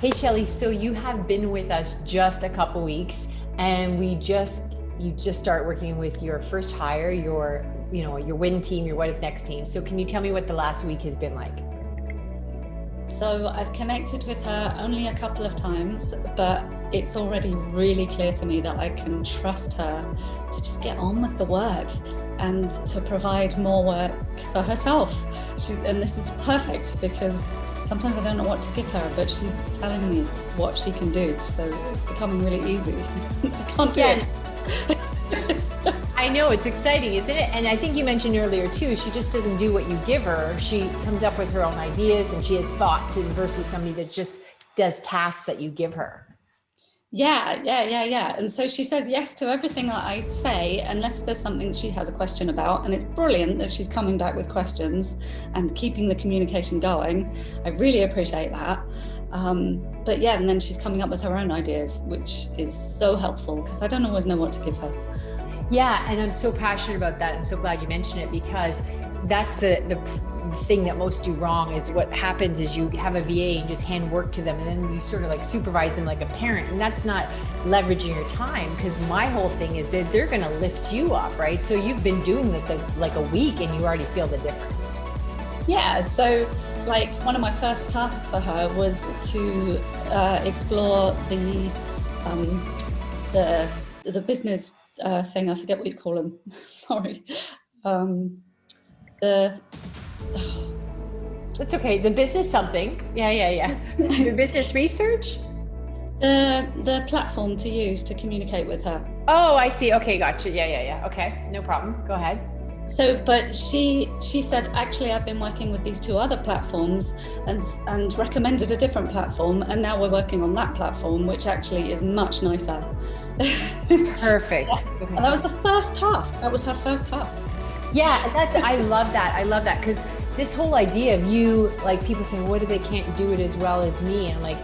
Hey, Shelley, so you have been with us just a couple weeks and you just start working with your first hire, your win team, your what is next team. So can you tell me what the last week has been like? So I've connected with her only a couple of times, but it's already really clear to me that I can trust her to just get on with the work and to provide more work for herself. And this is perfect because sometimes I don't know what to give her, but she's telling me what she can do. So it's becoming really easy. I can't do it. I know, it's exciting, isn't it? And I think you mentioned earlier too, she just doesn't do what you give her. She comes up with her own ideas and she has thoughts, and versus somebody that just does tasks that you give her. Yeah. And so she says yes to everything that I say, unless there's something she has a question about. And it's brilliant that she's coming back with questions and keeping the communication going. I really appreciate that. But yeah, and then she's coming up with her own ideas, which is so helpful because I don't always know what to give her. Yeah, and I'm so passionate about that. I'm so glad you mentioned it because that's the thing that most do wrong. Is what happens is you have a VA and just hand work to them, and then you sort of like supervise them like a parent, and that's not leveraging your time. Because my whole thing is that they're going to lift you up, right? So you've been doing this like a week, and you already feel the difference. Yeah, so like one of my first tasks for her was to explore the business thing. I forget what you call them. Sorry. The That's okay. The business something. Yeah. Your business research. the platform to use to communicate with her. Oh, I see. Okay, gotcha. Yeah. Okay, no problem. Go ahead. So, but she said, actually, I've been working with these two other platforms and recommended a different platform, and now we're working on that platform, which actually is much nicer. Perfect. And that was the first task. That was her first task. Yeah, I love that. I love that because this whole idea of you, like people saying, what if they can't do it as well as me? And I'm like,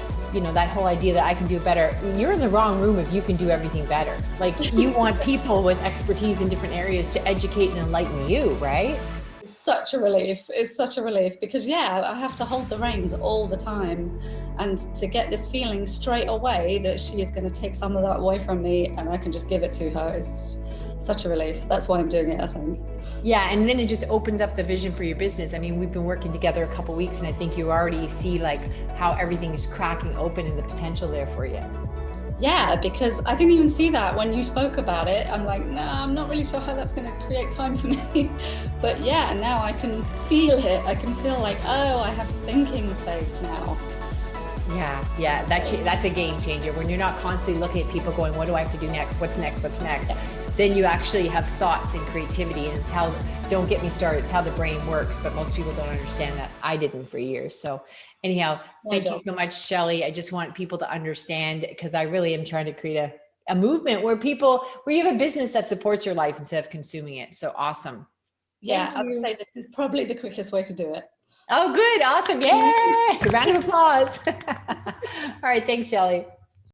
that whole idea that I can do it better. You're in the wrong room if you can do everything better. Like you want people with expertise in different areas to educate and enlighten you, right? It's such a relief. It's such a relief because I have to hold the reins all the time, and to get this feeling straight away that she is going to take some of that away from me and I can just give it to her is such a relief. That's why I'm doing it, I think. Yeah, and then it just opens up the vision for your business. I mean, we've been working together a couple of weeks, and I think you already see like how everything is cracking open and the potential there for you. Yeah, because I didn't even see that when you spoke about it. I'm like, no, I'm not really sure how that's going to create time for me. But yeah, now I can feel it. I can feel like, oh, I have thinking space now. Yeah, that's a game changer. When you're not constantly looking at people going, what do I have to do next? What's next? Then you actually have thoughts and creativity, and don't get me started, it's how the brain works, but most people don't understand that. I didn't for years. So anyhow, thank you so much, Shelley. I just want people to understand, because I really am trying to create a movement where you have a business that supports your life instead of consuming it. So awesome. Yeah, I would say this is probably the quickest way to do it. Oh, good. Awesome. Yay. Round of applause. All right. Thanks, Shelley.